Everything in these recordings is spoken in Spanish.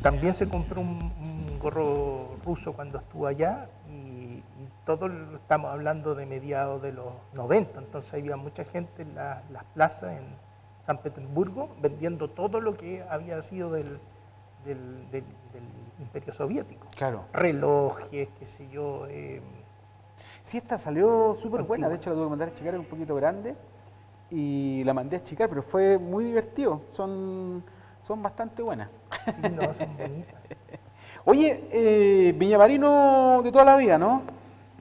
también se compró un gorro ruso cuando estuvo allá y todo estamos hablando de mediados de los 90, entonces había mucha gente en las plazas en San Petersburgo vendiendo todo lo que había sido del Imperio Soviético. Claro. Relojes, qué sé yo. Sí, esta salió súper buena, Antigua. de hecho la tuve que mandar a achicar, era un poquito grande y la mandé a achicar, pero fue muy divertido, son bastante buenas. Sí, no, son bonitas. Oye, Viñamarino de toda la vida, ¿no?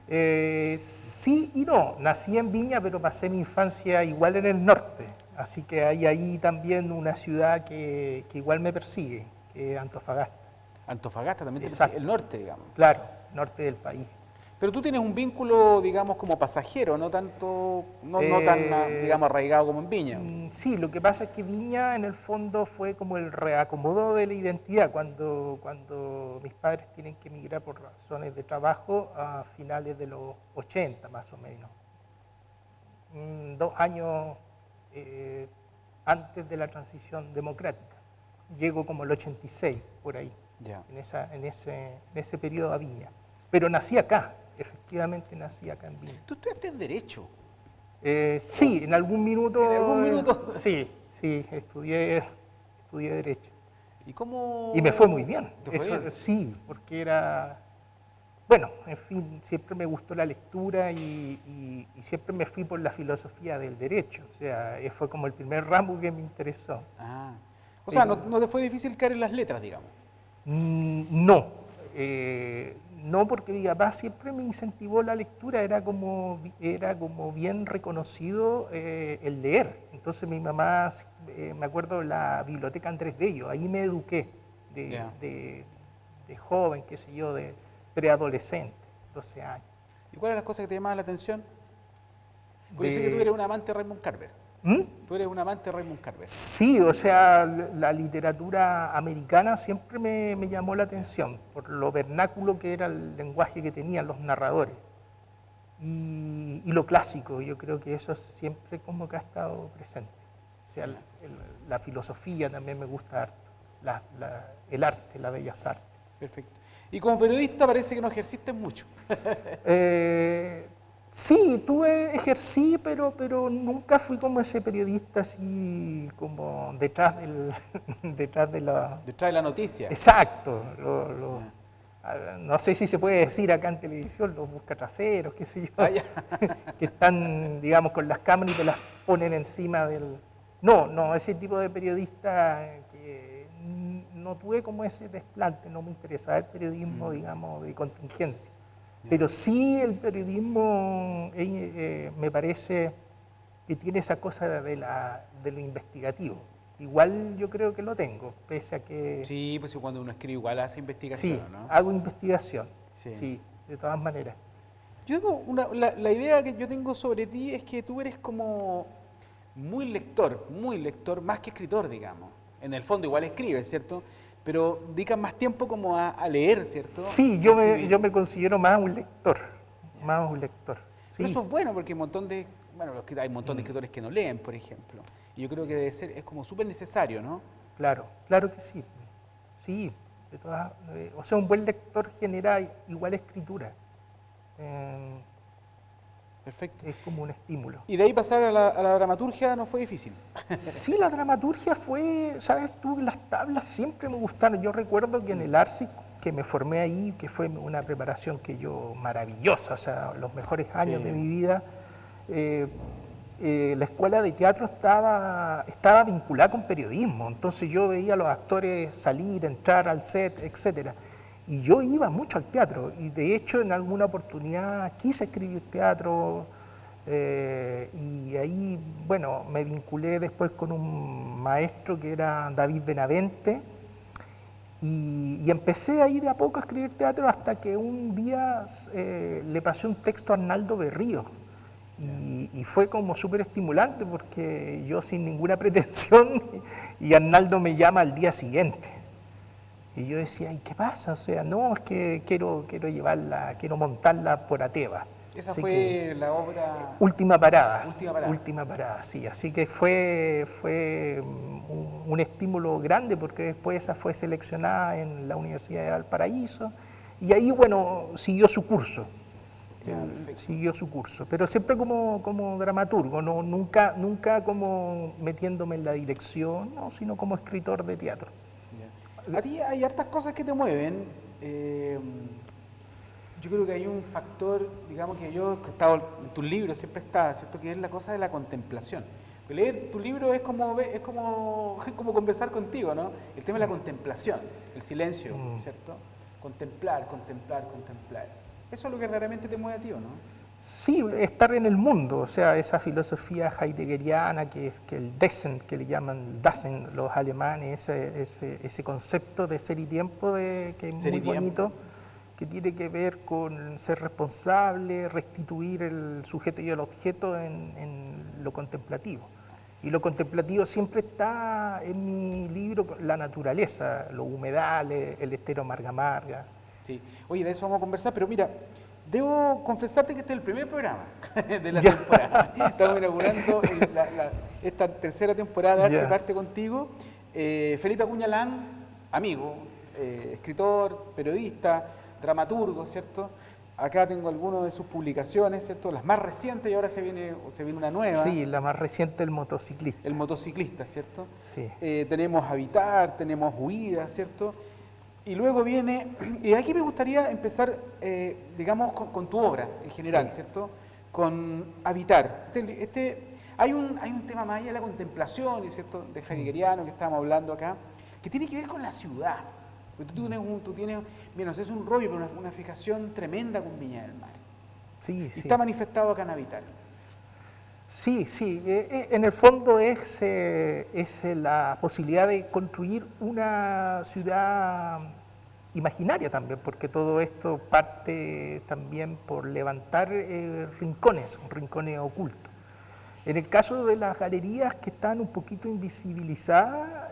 Sí y no. Nací en Viña, pero pasé mi infancia igual en el norte. Así que hay ahí también una ciudad que igual me persigue, que es Antofagasta. Antofagasta también, Exacto. el norte, digamos. Claro, norte del país. Pero tú tienes un vínculo, digamos, como pasajero, no tanto, no tan, digamos, arraigado como en Viña. Sí, lo que pasa es que Viña en el fondo fue como el reacomodo de la identidad cuando mis padres tienen que emigrar por razones de trabajo a finales de los 80 más o menos. 2 años antes de la transición democrática. Llego como el 86, por ahí, Ya. en ese periodo a Viña. Pero nací acá, efectivamente nací acá en Viña. Tú estudiaste en Derecho. Sí, en algún minuto. ¿En algún minuto? Sí, estudié Derecho. ¿Y cómo? Y me fue muy bien. ¿Te fue bien? Sí, porque era. Bueno, en fin, siempre me gustó la lectura y siempre me fui por la filosofía del derecho. O sea, fue como el primer ramo que me interesó. Ah. O sea, no te fue difícil caer en las letras, digamos. No, no porque mi papá siempre me incentivó la lectura, era como bien reconocido el leer. Entonces mi mamá, me acuerdo la biblioteca Andrés Bello, ahí me eduqué de joven, qué sé yo, de preadolescente, 12 años. ¿Y cuáles eran las cosas que te llamaban la atención? Porque yo sé que tú eres un amante de Raymond Carver. ¿Mm? Tú eres un amante de Raymond Carver. Sí, o sea, la literatura americana siempre me llamó la atención por lo vernáculo que era el lenguaje que tenían los narradores y lo clásico. Yo creo que eso siempre como que ha estado presente. O sea, la filosofía también me gusta harto, el arte, las bellas artes. Perfecto. Y como periodista parece que no ejerciste mucho. Sí, ejercí, pero nunca fui como ese periodista así como detrás detrás de la... Detrás de la noticia. Exacto. No sé si se puede decir acá en televisión, los buscatraseros, qué sé yo, que están, digamos, con las cámaras y te las ponen encima del... No, ese tipo de periodista que no tuve como ese desplante, no me interesaba el periodismo, digamos, de contingencia. Pero sí el periodismo me parece que tiene esa cosa de lo investigativo. Igual yo creo que lo tengo, pese a que... Sí, pues cuando uno escribe igual hace investigación, Sí, ¿no? hago investigación, Sí. sí, de todas maneras. Yo tengo la idea que yo tengo sobre ti es que tú eres como muy lector, más que escritor, digamos. En el fondo igual escribes, ¿cierto? Pero dedicas más tiempo como a leer, ¿cierto? Sí, yo me considero más un lector, Pero sí. eso es bueno porque hay un montón de escritores que no leen, por ejemplo. Y yo creo que es como súper necesario, ¿no? Claro que sí. Sí, o sea, un buen lector genera igual escritura. Perfecto. Es como un estímulo. Y de ahí pasar a la dramaturgia no fue difícil. Sí, la dramaturgia fue, sabes tú, las tablas siempre me gustaron. Yo recuerdo que en el ARSI, que me formé ahí, que fue una preparación maravillosa, o sea, los mejores años de mi vida, la escuela de teatro estaba vinculada con periodismo, entonces yo veía a los actores salir, entrar al set, etcétera. Y yo iba mucho al teatro, y de hecho en alguna oportunidad quise escribir teatro, y ahí, bueno, me vinculé después con un maestro que era David Benavente, y empecé a ir de a poco a escribir teatro hasta que un día le pasé un texto a Arnaldo Berrío. Y fue como súper estimulante porque yo sin ninguna pretensión y Arnaldo me llama al día siguiente. Y yo decía, ¿y qué pasa? O sea, no, es que quiero montarla por Ateva. Esa Así fue la obra... Última parada. Última parada. Última parada, sí. Así que fue un estímulo grande porque después esa fue seleccionada en la Universidad de Valparaíso y ahí, bueno, siguió su curso. Ya, perfecto. Siguió su curso, pero siempre como dramaturgo, no, nunca como metiéndome en la dirección, no, sino como escritor de teatro. Ya. A ti hay hartas cosas que te mueven. Yo creo que hay un factor, digamos que yo, que he estado en tus libros, siempre está, ¿cierto? Que es la cosa de la contemplación. Leer tu libro es como, es como conversar contigo, ¿no? El tema de la contemplación, el silencio, ¿cierto? Contemplar, contemplar, contemplar. Eso es lo que realmente te mueve a ti, ¿o no? Sí, estar en el mundo, o sea, esa filosofía heideggeriana que el Dasein, que le llaman Dasein los alemanes, ese concepto de ser y tiempo que es Ser y muy tiempo. bonito, que tiene que ver con ser responsable, restituir el sujeto y el objeto en lo contemplativo. Y lo contemplativo siempre está en mi libro, la naturaleza, los humedales, el estero Marga Marga. Sí. Oye, de eso vamos a conversar, pero mira, debo confesarte que este es el primer programa de la Ya. temporada. Estamos inaugurando esta tercera temporada Ya. que parte contigo. Felipe Acuñalán, amigo, escritor, periodista, dramaturgo, ¿cierto? Acá tengo algunas de sus publicaciones, ¿cierto? Las más recientes y ahora se viene una nueva. Sí, la más reciente, El motociclista. El motociclista, ¿cierto? Sí. Tenemos Habitar, tenemos Huida, ¿cierto? Y luego viene, y aquí me gustaría empezar, digamos, con tu obra en general, Sí. ¿cierto? Con Habitar. Hay un tema más allá de la contemplación, ¿cierto? De heideggeriano que estábamos hablando acá, que tiene que ver con la ciudad. Porque tú tienes, mira, no sé, es un rollo, pero una fijación tremenda con Viña del Mar. Sí, Y sí. está manifestado acá en Habitar. Sí, sí. En el fondo es la posibilidad de construir una ciudad imaginaria también, porque todo esto parte también por levantar rincones ocultos. En el caso de las galerías que están un poquito invisibilizadas,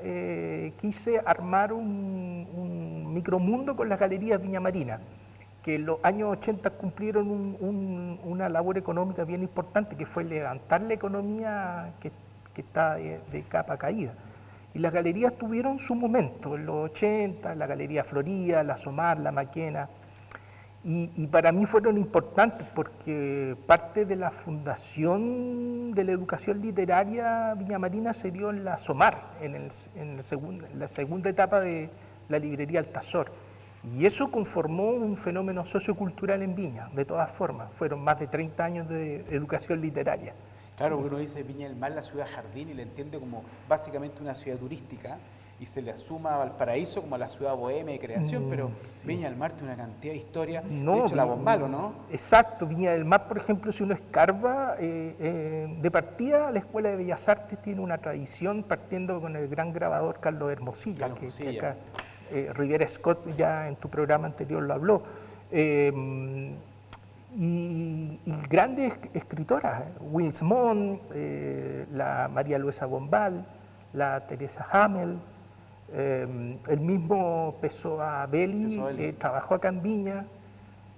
quise armar un micromundo con las galerías Viña Marina, que en los años 80 cumplieron una labor económica bien importante, que fue levantar la economía que está de capa caída. Y las galerías tuvieron su momento, en los 80, la Galería Florida, la Somar, la Maquena, y para mí fueron importantes porque parte de la fundación de la educación literaria Viña Marina se dio en la Somar, en la segunda etapa de la librería Altazor. Y eso conformó un fenómeno sociocultural en Viña, de todas formas. Fueron más de 30 años de educación literaria. Claro, porque uno dice Viña del Mar, la ciudad jardín, y la entiende como básicamente una ciudad turística, y se le asuma a Valparaíso como la ciudad bohemia de creación, pero sí. Viña del Mar tiene una cantidad de historia. No, De hecho, la Bombalo, ¿no? Exacto, Viña del Mar, por ejemplo, si uno escarba, de partida la Escuela de Bellas Artes tiene una tradición partiendo con el gran grabador Carlos Hermosilla, Carlos que Hermosilla. acá Rivera Scott ya en tu programa anterior lo habló. Y grandes escritoras, Wills Montt, la María Luisa Bombal, la Teresa Hamel, el mismo Pessoa Belli trabajó acá en Viña,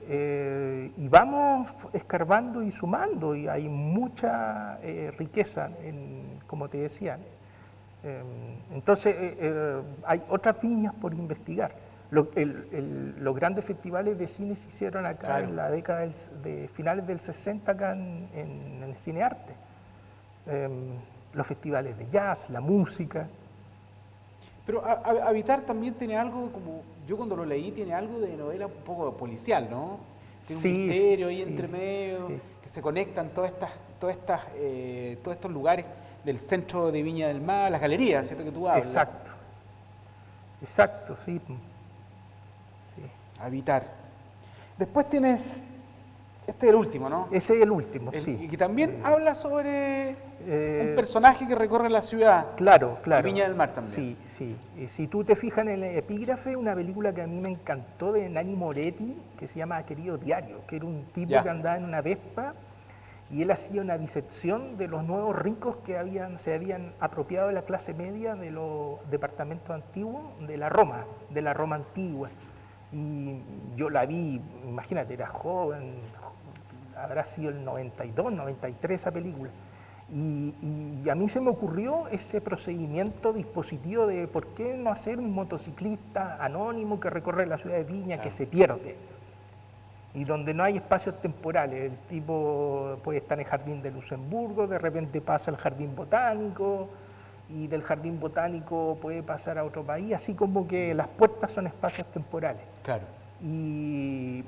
y vamos escarbando y sumando, y hay mucha riqueza, como te decía. Entonces, hay otras viñas por investigar. Los grandes festivales de cine se hicieron acá Claro. en la década de finales del 60 acá en el Cine Arte. Los festivales de jazz, la música. Pero Habitar también tiene algo como, yo cuando lo leí, tiene algo de novela un poco policial, ¿no? Tiene Sí, un misterio ahí sí, entre medio, sí. que se conectan todos estos lugares del centro de Viña del Mar, las galerías, ¿cierto? Que tú hablas. Exacto. Exacto, sí. Sí. Habitar. Después tienes, este es el último, ¿no? Ese es el último, Y sí. que también habla sobre eh, un personaje que recorre la ciudad. Claro, claro. Viña del Mar también. Sí, sí. Y si tú te fijas en el epígrafe, una película que a mí me encantó de Nanni Moretti, que se llama Querido Diario, que era un tipo Ya. que andaba en una Vespa y él hacía una disección de los nuevos ricos que se habían apropiado de la clase media de los departamentos antiguos de la Roma antigua. Y yo la vi, imagínate, era joven, habrá sido el 92, 93 esa película. Y a mí se me ocurrió ese procedimiento dispositivo de por qué no hacer un motociclista anónimo que recorre la ciudad de Viña, que se pierde, y donde no hay espacios temporales. El tipo puede estar en el Jardín de Luxemburgo, de repente pasa al Jardín Botánico, y del Jardín Botánico puede pasar a otro país, así como que las puertas son espacios temporales. Claro. Y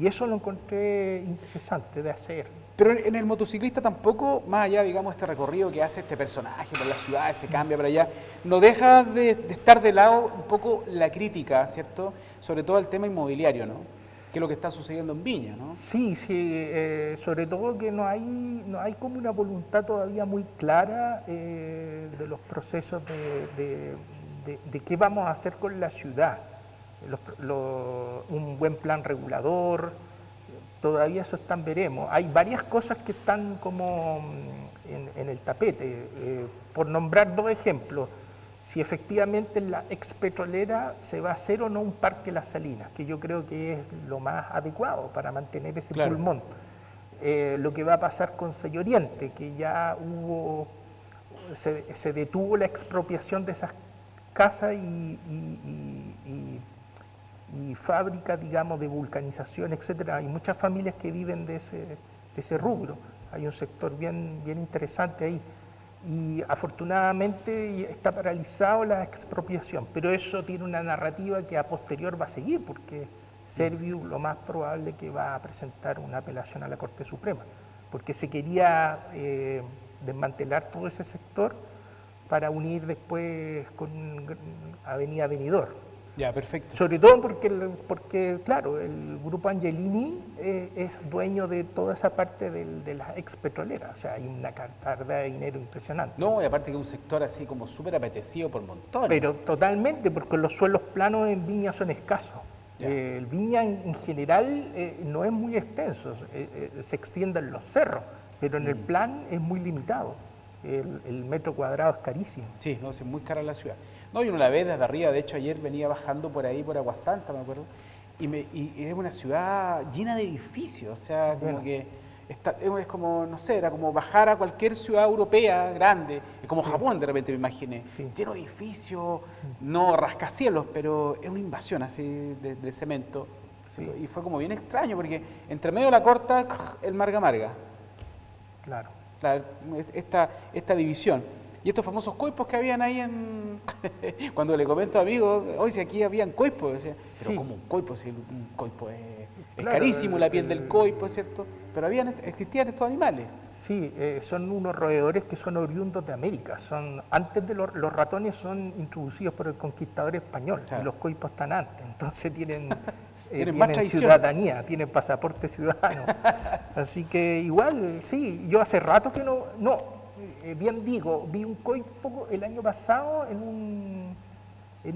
eso lo encontré interesante de hacer. Pero en el motociclista tampoco, más allá, digamos, este recorrido que hace este personaje por la ciudad, se cambia para allá, no deja de estar de lado un poco la crítica, ¿cierto? Sobre todo el tema inmobiliario, ¿no? Que es lo que está sucediendo en Viña, ¿no? Sí, sí, sobre todo que no hay como una voluntad todavía muy clara de los procesos de qué vamos a hacer con la ciudad. Un buen plan regulador, todavía eso está en veremos. Hay varias cosas que están como en el tapete. Por nombrar dos ejemplos, si efectivamente en la ex petrolera se va a hacer o no un parque Las Salinas, que yo creo que es lo más adecuado para mantener ese pulmón. Lo que va a pasar con Sello Oriente, que ya se detuvo la expropiación de esas casas y fábricas, digamos, de vulcanización, etcétera. Hay muchas familias que viven de ese rubro. Hay un sector bien interesante ahí. Y afortunadamente está paralizado la expropiación, pero eso tiene una narrativa que a posterior va a seguir, porque Serviu lo más probable que va a presentar una apelación a la Corte Suprema, porque se quería desmantelar todo ese sector para unir después con Avenida Benidorm. Ya, perfecto. Sobre todo porque claro, el grupo Angelini es dueño de toda esa parte de las ex petroleras, o sea, hay una cartada de dinero impresionante. No, y aparte que es un sector así como súper apetecido por montones. Pero totalmente, porque los suelos planos en Viña son escasos. El Viña en general no es muy extenso, se extienden los cerros, pero en el plan es muy limitado. El metro cuadrado es carísimo. Sí, no, es muy cara la ciudad. No, y uno la ve desde arriba, de hecho ayer venía bajando por ahí, por Aguasanta, me acuerdo, y es una ciudad llena de edificios, o sea, como que es como, no sé, era como bajar a cualquier ciudad europea grande, es como Japón de repente me imaginé, lleno de edificios, no rascacielos, pero es una invasión así de cemento, y fue como bien extraño, porque entre medio de la corta, el Marga Marga. Claro. Esta división. Y estos famosos coipos que habían ahí cuando le comento a amigos, hoy si aquí habían coipos, decía, pero como un coipo, si un coipo es carísimo, la piel del coipo, ¿cierto? Pero existían estos animales. Sí, son unos roedores que son oriundos de América. Antes de los ratones son introducidos por el conquistador español, y los coipos están antes, entonces tienen ciudadanía, tienen pasaporte ciudadano. Así que igual, sí, yo hace rato que bien digo, vi un coipo el año pasado en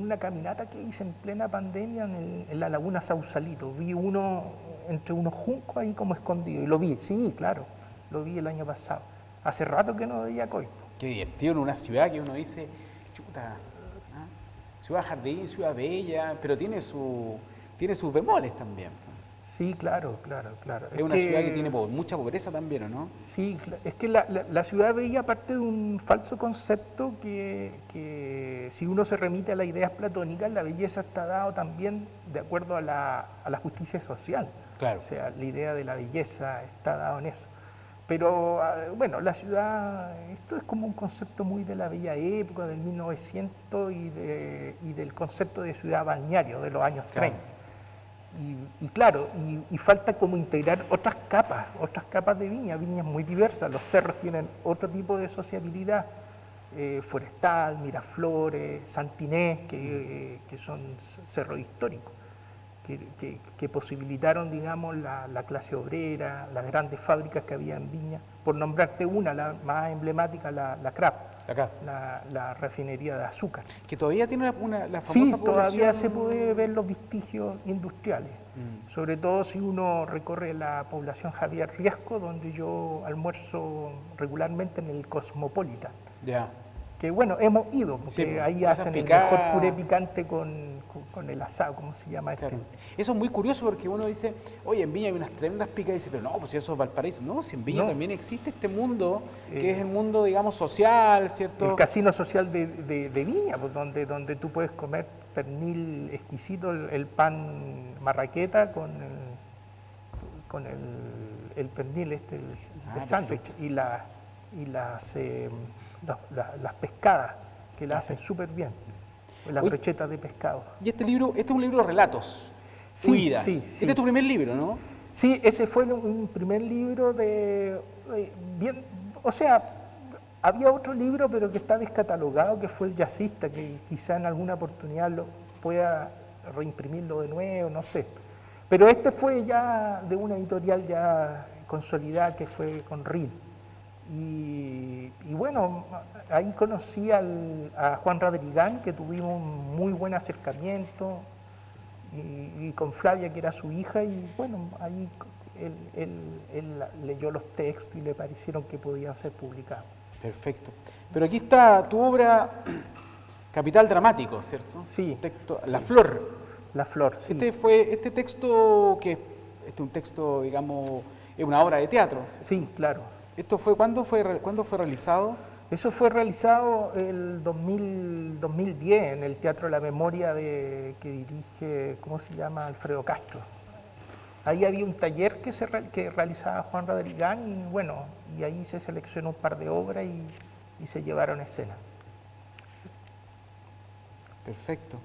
una caminata que hice en plena pandemia en la laguna Sausalito. Vi uno entre unos juncos ahí como escondido y lo vi, sí, claro, lo vi el año pasado. Hace rato que no veía coipo. Qué divertido en una ciudad que uno dice, chuta, ciudad jardín, ciudad bella, pero tiene sus bemoles también. Sí, claro. Es una ciudad que tiene mucha pobreza también, ¿o no? Sí, es que la ciudad bella parte de un falso concepto que si uno se remite a las ideas platónicas, la belleza está dada también de acuerdo a la justicia social. Claro. O sea, la idea de la belleza está dada en eso. Pero bueno, la ciudad, esto es como un concepto muy de la bella época, del 1900 y del concepto de ciudad balneario de los años 30. Y claro, y falta como integrar otras capas de Viña. Viña es muy diversa, los cerros tienen otro tipo de sociabilidad, Forestal, Miraflores, Santinés, que son cerros históricos, que posibilitaron, digamos, la clase obrera, las grandes fábricas que había en Viña. Por nombrarte una, la más emblemática, la CRAP. La refinería de azúcar. Que todavía tiene la famosa Sí, población... todavía se puede ver los vestigios industriales, sobre todo si uno recorre la población Javier Riesco, donde yo almuerzo regularmente en el Cosmopolitan. Ya. que bueno, hemos ido, porque Sí, ahí esas hacen el picadas. mejor puré picante con el asado, ¿cómo se llama este? Claro. Eso es muy curioso porque uno dice, oye, en Viña hay unas tremendas picas, y dice, pero no, pues si eso es Valparaíso. No, si en Viña No. también existe este mundo, que es Eh, el mundo, digamos, social, ¿cierto? El casino social de Viña, pues, donde tú puedes comer pernil exquisito, el pan marraqueta con el pernil este, el sándwich y las pescadas, que la hacen súper bien, las Oye, brochetas de pescado. y este libro, este es un libro de relatos, Sí, huidas. sí, Este sí. es tu primer libro, ¿no? Sí, ese fue un primer libro bien, o sea, había otro libro pero que está descatalogado, que fue El Jazzista, que quizá en alguna oportunidad lo pueda reimprimirlo de nuevo, no sé. Pero este fue ya de una editorial ya consolidada, que fue con RIL. Y bueno, ahí conocí a Juan Radrigán, que tuvimos un muy buen acercamiento, y con Flavia, que era su hija, y bueno, ahí él leyó los textos y le parecieron que podían ser publicados. Perfecto. Pero aquí está tu obra Capital Dramático, ¿cierto? Sí, Texto, sí. La Flor. La Flor, sí. Este texto, que este es un texto, digamos, es una obra de teatro. Sí, claro. ¿Esto fue cuándo fue realizado? Eso fue realizado el 2010 en el Teatro La Memoria que dirige, ¿cómo se llama? Alfredo Castro. Ahí había un taller que realizaba Juan Radrigán y bueno, y ahí se seleccionó un par de obras y se llevaron a escena. Perfecto.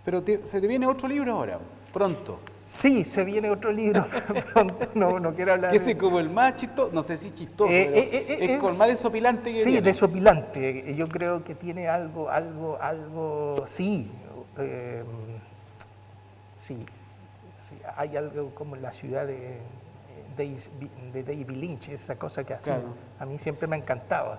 Pero se te viene otro libro ahora, pronto. Sí, se viene otro libro pronto, no quiero hablar. Ese es como el más chistoso, no sé si chistoso, pero es como el más desopilante que sí, tiene. desopilante. Yo creo que tiene algo, sí, sí, sí, hay algo como en la ciudad de David Lynch, esa cosa que hace. Claro. A mí siempre me ha encantado.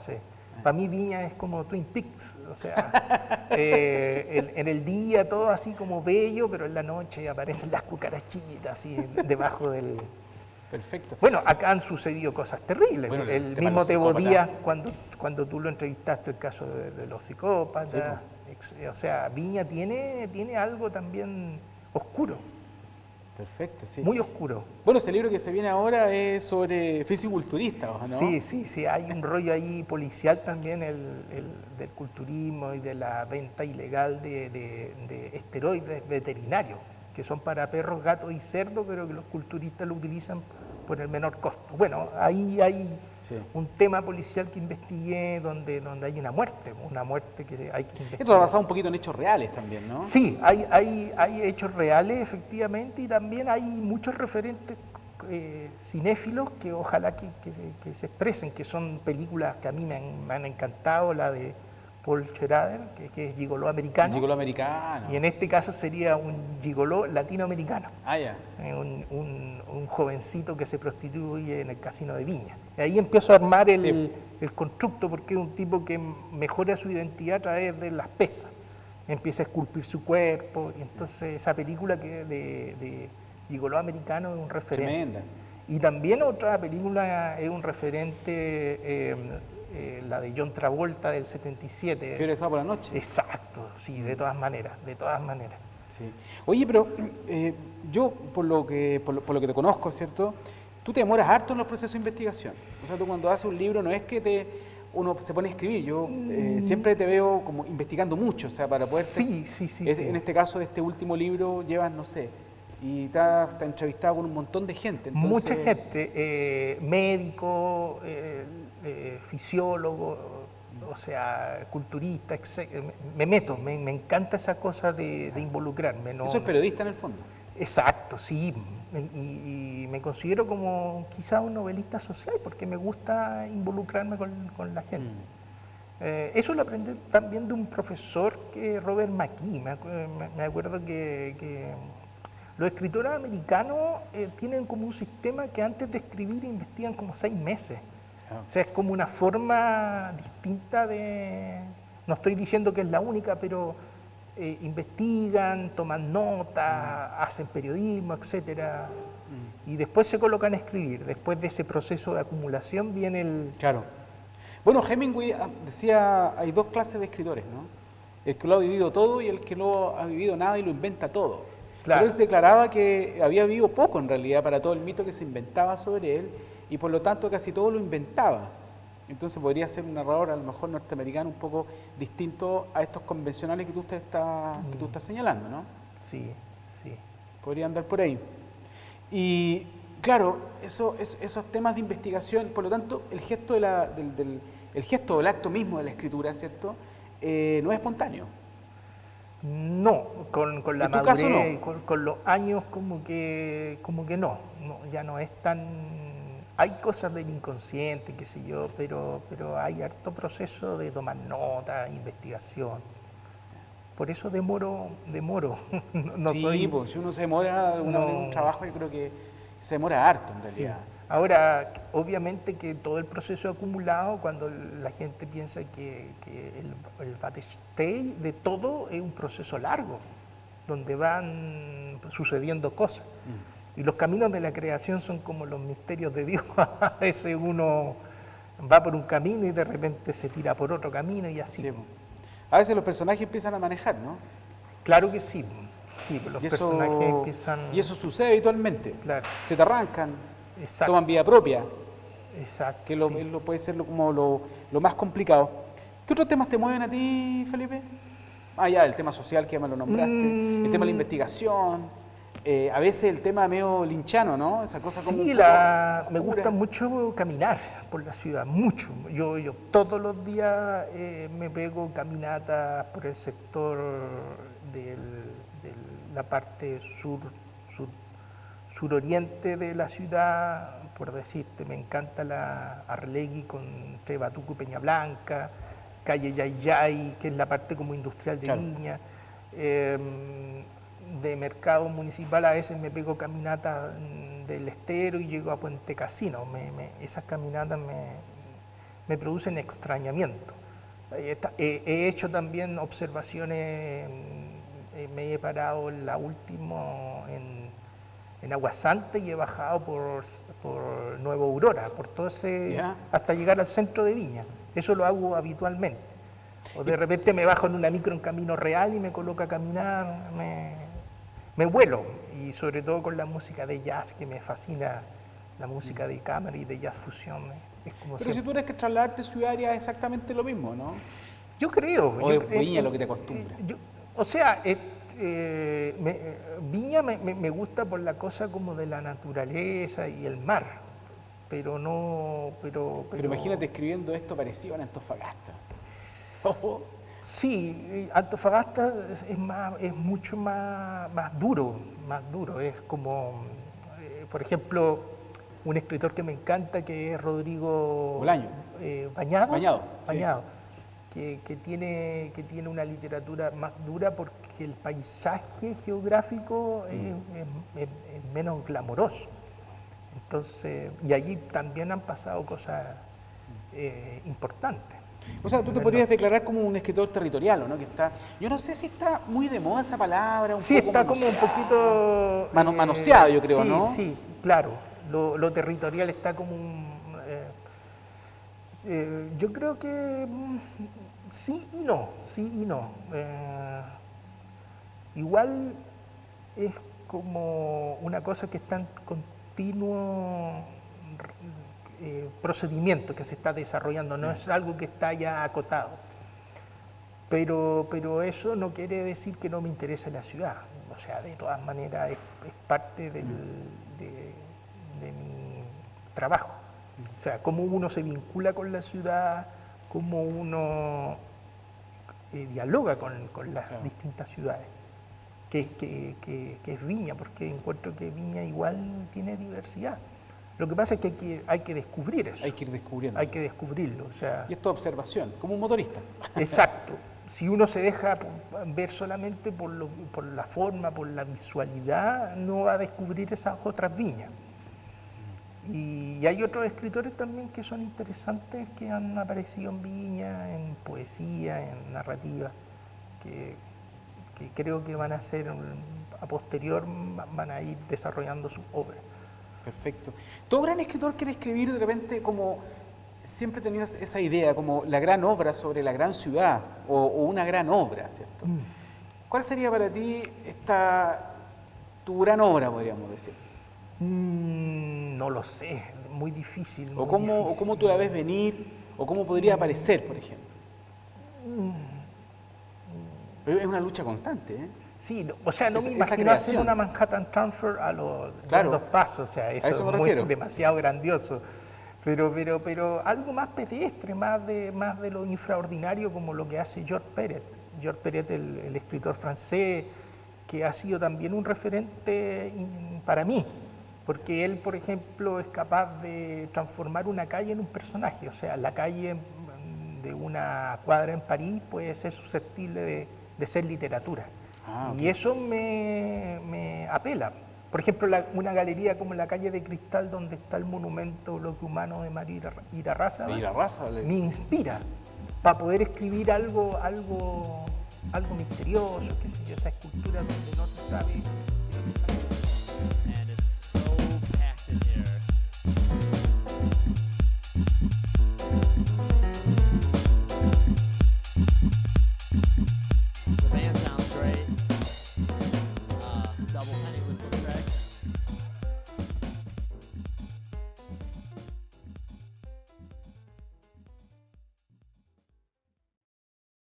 Para mí Viña es como Twin Peaks, o sea, en el día todo así como bello, pero en la noche aparecen las cucarachitas así debajo del... Perfecto. Bueno, acá han sucedido cosas terribles. Bueno, el El tema de mismo los Tebo psicópatas. Díaz, cuando tú lo entrevistaste, el caso de los psicópatas, o sea, Viña tiene algo también oscuro, Perfecto, sí. muy oscuro. Bueno, ese libro que se viene ahora es sobre fisiculturistas, ¿no? Sí, hay un rollo ahí policial también, del culturismo y de la venta ilegal de esteroides veterinarios, que son para perros, gatos y cerdos, pero que los culturistas lo utilizan por el menor costo. Bueno, ahí hay Sí. un tema policial que investigué donde hay una muerte que hay que investigar. Esto ha basado un poquito en hechos reales también, ¿no? Sí, hay hechos reales, efectivamente, y también hay muchos referentes cinéfilos que ojalá que se expresen, que son películas que a mí me han encantado, la de Paul Schrader, que es gigoló americano, Gigolo americano. y en este caso sería un gigoló latinoamericano, Ah, ya. un jovencito que se prostituye en el casino de Viña. Y ahí empiezo a armar el constructo, porque es un tipo que mejora su identidad a través de las pesas. Empieza a esculpir su cuerpo, y entonces esa película que de gigoló americano es un referente. Tremenda. Y también otra película es un referente, la de John Travolta del 77. Fiebre de sábado por la noche. Exacto, sí, de todas maneras. Sí. Oye, pero yo, por lo que te conozco, ¿cierto? Tú te demoras harto en los procesos de investigación. O sea, tú cuando haces un libro no es que uno se pone a escribir. Yo siempre te veo como investigando mucho, o sea, para poder... Sí. En este caso de este último libro llevas, no sé, y te has entrevistado con un montón de gente. Entonces, Mucha gente, médico, fisiólogo, o sea, culturista, me meto, me encanta esa cosa de involucrarme. Eso es periodista en el fondo. Exacto, sí, y me considero como quizá un novelista social, porque me gusta involucrarme con la gente. Eso lo aprendí también de un profesor, que Robert McKee. Me acuerdo que los escritores americanos tienen como un sistema que antes de escribir investigan como 6 meses. O sea, es como una forma distinta de... No estoy diciendo que es la única, pero investigan, toman notas, hacen periodismo, etcétera, y después se colocan a escribir. Después de ese proceso de acumulación viene el... Claro. Bueno, Hemingway decía, hay dos clases de escritores, ¿no? El que lo ha vivido todo y el que no ha vivido nada y lo inventa todo. Pero Claro, él declaraba que había vivido poco en realidad para todo el mito que se inventaba sobre él y por lo tanto casi todo lo inventaba. Entonces podría ser un narrador a lo mejor norteamericano un poco distinto a estos convencionales que tú estás señalando, ¿no? sí, sí. Podría andar por ahí. Y claro, esos temas de investigación, por lo tanto, el gesto, el gesto o el acto mismo de la escritura, ¿cierto? No es espontáneo. No, con la En tu caso no. madurez, con los años como que no, ya no es tan... Hay cosas del inconsciente, qué sé yo, pero hay harto proceso de tomar nota, investigación. Por eso demoro. No, no Sí, soy, pues si uno se demora de alguna manera en un no, trabajo, yo creo que se demora harto en sí. realidad. Ahora, obviamente que todo el proceso acumulado, cuando la gente piensa que el backstage de todo es un proceso largo, donde van sucediendo cosas. Y los caminos de la creación son como los misterios de Dios. A veces uno va por un camino y de repente se tira por otro camino y así. Sí, pues. A veces los personajes empiezan a manejar, ¿no? Claro que sí, sí, los Y personajes eso, empiezan, y eso sucede habitualmente. claro, Se te arrancan, toman exacto, vida propia, que exacto, sí. puede ser como lo más complicado. ¿Qué otros temas te mueven a ti, Felipe? Ah, ya, el tema social que ya me lo nombraste, el tema de la Mm, investigación, a veces el tema medio linchano, ¿no? Esa cosa como un sí, poco me gusta oscura. mucho caminar por la ciudad, mucho. Yo todos los días me pego caminatas por el sector de la parte sur, suroriente de la ciudad, por decirte, me encanta la Arlegui con entre Batuco y Peña Blanca, calle Yayay, que es la parte como industrial de Claro. Viña. De mercado municipal a veces me pego caminatas del Estero y llego a Puente Casino. Esas caminatas me producen extrañamiento. He hecho también observaciones, me he parado en la última en Aguasante y he bajado por Nueva Aurora, por todo ese, ¿Ya? hasta llegar al centro de Viña. Eso lo hago habitualmente. O de repente me bajo en una micro en Camino Real y me coloco a caminar, me vuelo. Y sobre todo con la música de jazz, que me fascina, la música de cámara y de jazz fusión. Es como Pero si siempre. tú eres que trasladarte ciudaria es exactamente lo mismo, ¿no? Yo creo, O es Viña lo que te acostumbra. o sea, Viña me gusta por la cosa como de la naturaleza y el mar, pero no, Pero imagínate escribiendo esto parecido en Antofagasta. Ojo. sí, Antofagasta es mucho más duro, es como, por ejemplo, un escritor que me encanta que es Rodrigo Bolaño. Bañados, Bañado, sí. Bañados, que tiene una literatura más dura porque el paisaje geográfico es menos glamoroso. Entonces, y allí también han pasado cosas importantes. O sea, tú te En el podrías norte. declarar como un escritor territorial, ¿o ¿no? Que está, yo no sé si está muy de moda esa palabra, un Sí, poco está como un manoseada. poquito... Manoseado, yo creo, sí, ¿no? sí, claro. Lo territorial está como yo creo que sí y no, sí y no. Igual es como una cosa que está en continuo procedimiento que se está desarrollando, no es algo que está ya acotado. Pero eso no quiere decir que no me interese la ciudad. O sea, de todas maneras es parte de mi trabajo. O sea, cómo uno se vincula con la ciudad, cómo uno dialoga con las Claro. distintas ciudades, que es Viña, porque encuentro que Viña igual tiene diversidad. Lo que pasa es que hay que descubrir eso, Hay que ir descubriendo. hay que descubrirlo. O sea, Y esto es observación, como un motorista. exacto. Si uno se deja ver solamente por la forma, por la visualidad, no va a descubrir esas otras viñas. Y hay otros escritores también que son interesantes, que han aparecido en Viña, en poesía, en narrativa, que, que creo que van a ser, a posterior, van a ir desarrollando sus obras. Perfecto. Todo gran escritor quiere escribir de repente como siempre he tenido esa idea, como la gran obra sobre la gran ciudad, o una gran obra, ¿cierto? ¿Cuál sería para ti tu gran obra, podríamos decir? No lo sé, muy difícil. O muy cómo difícil. tú la ves venir, o cómo podría aparecer, por ejemplo. Pero es una lucha constante, ¿eh? Sí, o sea, no me Esa imagino hacer creación. una Manhattan Transfer a los Claro. dos pasos, o sea, eso eso me es muy, refiero. demasiado grandioso. Pero algo más pedestre, más de lo infraordinario, como lo que hace Georges Perec. Georges Perec, el escritor francés, que ha sido también un referente para mí, porque él, por ejemplo, es capaz de transformar una calle en un personaje, o sea, la calle de una cuadra en París puede ser susceptible de ser literatura. Ah, ok. Y eso me apela. Por ejemplo, una galería como la calle de Cristal, donde está el monumento Bloque Humano de María Irarrázaval, Y la raza, me inspira para poder escribir algo misterioso, qué sé yo, esa escultura donde no se sabe.